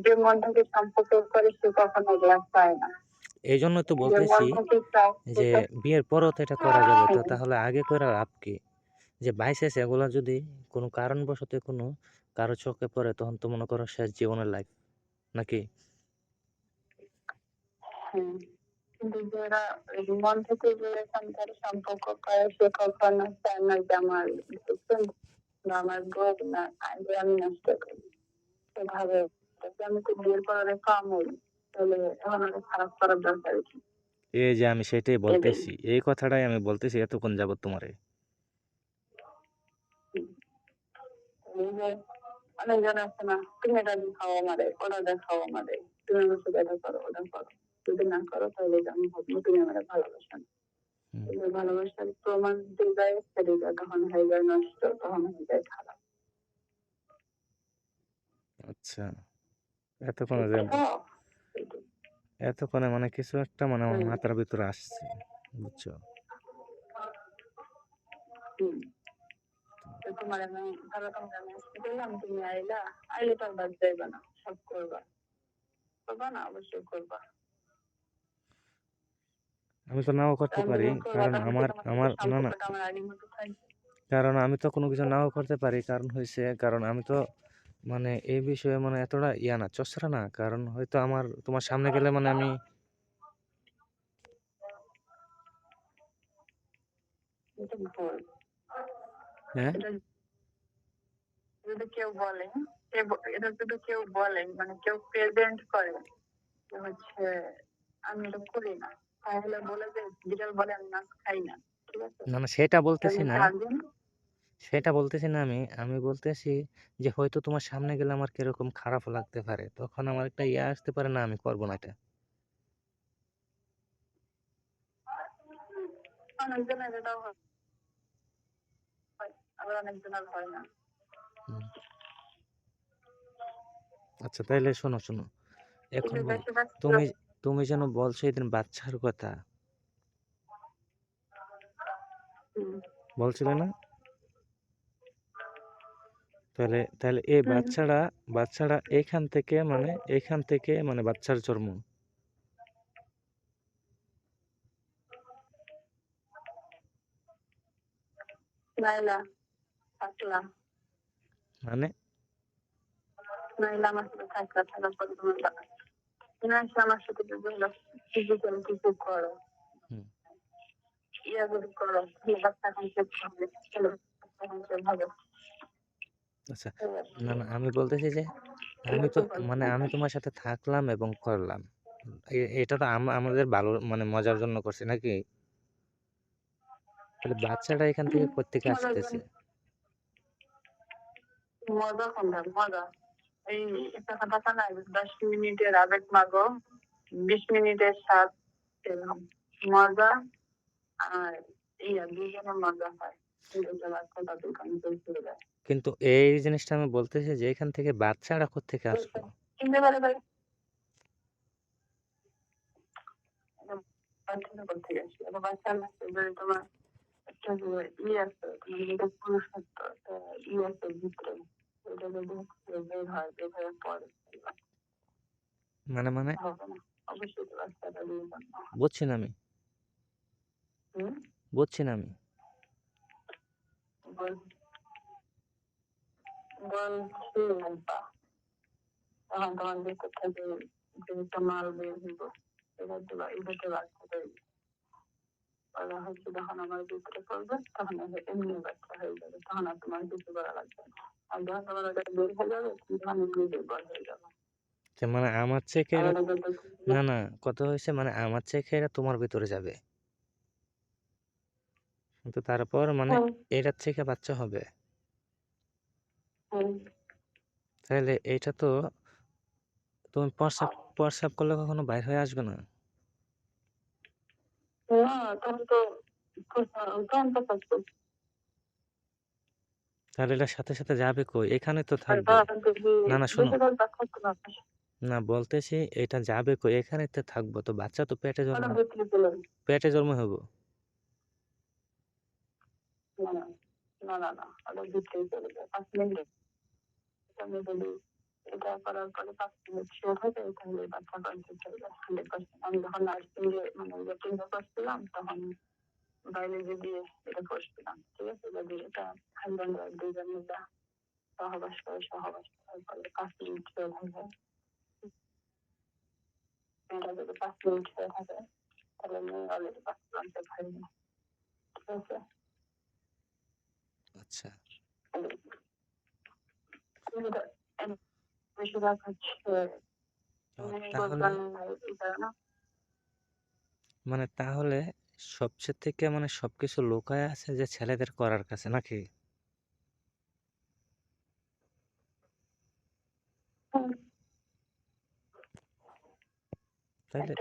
যে মন থেকে সম্পর্ক করে সে কখনো গ্লাস পায় না। এই জন্য তো যে মন বলতেছি থেকে চায় সে যে তো বিয়ের পরেও তো এটা করা যাবে, তো হ্যাঁ, তাহলে আগে করে লাভ কি? যে বাইসেস এগুলা যদি কোনো কারণবশত কোনো কারো চোখে পড়ে তখন তো মনে করো শেষ জীবনের লাইফ নাকি? হ্যাঁ। কিন্তু যারা ওই মন থেকে যে সন্তান সম্পর্ক করে সে কখনো চায় না যে আমার বুঝছেন বা আমার বউ না আগে আমি নষ্ট করি। সে ভাবে যে আমি তো বিয়ের পরে কামড় তাহলে এখন আর খারাপ করার দরকার কি? এই যে আমি সেটাই এটাই। বলতেছি, এই কথাটাই আমি বলতেছি এতক্ষণ যাবত তোমারে। হুম। এই যে অনেকজন আছে না, তুমি এটা দেখাও আমারে, ওটা দেখাও আমারে, তুমি আমার সাথে এটা করো, ওটা করো। যদি না করো তাহলে আমি ভাববো তুমি আমারে ভালোবাসো না। হুম, কিন্তু ভালোবাসার প্রমাণ দিলে সেটা তখন হয়ে যায় নষ্ট, তখন হয়ে যায় খারাপ। আচ্ছা, এতক্ষণে যে বুঝছো? এটাই। এতক্ষণে মানে কিছু একটা মানে আমার হুম, মাথার ভিতরে আসছে, বুঝছো? হুম। তো তোমার আমি ধরো তোমরা আমি আসতে বললাম, তুমি আইলা, আইলে তো আর বাদ যাইবা না, সব করবা। করবা না? অবশ্যই করবা। আমি তো নাও করতে কারণ পারি, তুমি করবা কারণ তখন কি আমার তোমার সাথে আমার না না, সম্পর্কটা আমার আগের মতো থাকবে? কারণ আমি তো কোনো কিছু নাও করতে পারি, কারণ হয়েছে কারণ আমি তো মানে এই বিষয়ে মানে এতটা ইয়া না চসরা না, কারণ হয়তো আমার তোমার সামনে গেলে মানে আমি এটা ভুল। হ্যাঁ এটা যদি কেউ বলে, এটা যদি কেউ বলে মানে কেউ প্রেজেন্ট করে যে হচ্ছে আমি এটা করি না, তাহলে বলে যে বিড়াল বলে আমি মাছ খাই না। ঠিক আছে? না না সেটা তাহলে বলতেছি না, থাকবেন। সেটা বলতেছি না, আমি বলতেছি যে হয়তো তোমার সামনে গেলে আমার কিরকম খারাপ লাগতে পারে, তখন আমার একটা ইয়ে আসতে পারে না আমি করবো না এটা। অনেকজনের এটাও হয়, আবার অনেকজনের হয় না। হুম। আচ্ছা তাইলে শোনো শোনো, এখন কিন্তু বলো, বেশিরভাগ তুমি তুমি যেন বলছো এদিন বাচ্চার কথা, হুম, বলছিলে না? তাহলে তাহলে এই হুম, বাচ্চাটা এখান থেকে মানে বাচ্চার জন্ম নাইলা থাকলা, মানে নাইলা আমার সাথে থাকলা, থাকার পরে তোমার তুমি আসলে আমার সাথে যদি হলো ফিজিক্যাল কিছু করো, হুম, ইয়াগুলো করো, বাচ্চা কনসেপ্ট হবে, ছেলে বাচ্চা কনসেপ্ট হবে। আচ্ছা, না না আমি বলতেছি যে আমি তো মানে আমি তোমার সাথে থাকলাম এবং করলাম, এটা তো আমাদের ভালো মানে মজার জন্য করছি নাকি? তাহলে বাচ্চাটা এখান থেকে কোত্থেকে মজার আসতেছে? জন্য। মজা কোনটা? মজা এই একটা কথা আছে না, 10 মিনিটের আবেগ মাগো, 20 মিনিটের স্বাদ পেলাম। মজা আর দুজনের মজা হয়। দুটো বাচ্চাটা দোকানে চলে যায়। কিন্তু এই জিনিসটা আমি বলতেছি যে এখান থেকে বাচ্চাটা কোত্থেকে আসলো? কিনতে পারে ভাই, বাচ্চাটা কোথা থেকে আসলো? এটা বাচ্চা না, এবারে তোমার একটা যে আছে, তোমার যেটা পুরুষত্ব, একটা আছে ভিতরে, ওটা যদি বের হয়, বের হওয়ার পরে মানে হবে না। অবশ্যই তো বাচ্চাটা দিয়ে জন্ম হয়। বুঝছি না আমি, হুম? বুঝছি না আমি। বল বলছি বা তখন তোমার ভিতর থেকে যে একটা মাল বের হইব, এটাতে বাচ্চা তৈরি। ওরা হচ্ছে যখন আমার ভিতরে পড়বে তখন এমনি বাচ্চা হয়ে যাবে, তখন আর তোমার কিছু করা লাগবে না। আর যখন তোমার ওটা বের হয়ে যাবে তখন এমনি দুর্বল হয়ে যাবে। মানে আমার থেকে আর এরা, ওটা যত না না কথা হয়েছে মানে আমার থেকে এরা তোমার ভিতরে যাবে, কিন্তু তারপর মানে হুম, এটার থেকে বাচ্চা হবে, হুম। তাহলে এটা তো তুমি প্রস্রাব প্রস্রাব করলে কখনো বাইর হয়ে আসবে না? না তখন তো তখন তো থাকতো। তাহলে এটার সাথে সাথে যাবে কই? এখানে তো আর থাকবো। তখন যদি না না শোনো, বেশিরভাগ বাচ্চা থাকতো না, না বলতেছি এটা যাবে কই? এখানে তো থাকবো, তো বাচ্চা তো ওটা ভিতরে চলে যাবে। পেটে জন্ম হবো। না না না না না, ওটা ভিতরে চলে যায় 5 মিনিট। আমি বলি এটা করার পরে 5 মিনিট শুয়ে থাকে তাহলে বাচ্চা কনসিভ হয়ে যায় 100%। আমি যখন নার্সিং এ মানে ইয়ে করছিলাম তখন বায়োলজি দিয়ে এটা করছিলাম, ঠিক আছে? যদি এটা হাজব্যান্ড ওয়াইফ দুইজন মিলে সহবাস করার পরে 5 মিনিট শুয়ে থাকে, মেয়েটা যদি 5 মিনিট শুয়ে থাকে তাহলে মেয়ে অলরেডি বাচ্চা কনসিভ হয়ে যায়, ঠিক আছে? আচ্ছা বেশিরভাগ হচ্ছে তাহলে না তাহলে সবচেয়ে থেকে সবকিছু লুকায় আছে যে ছেলেদের করার কাছে নাকি? তাইলে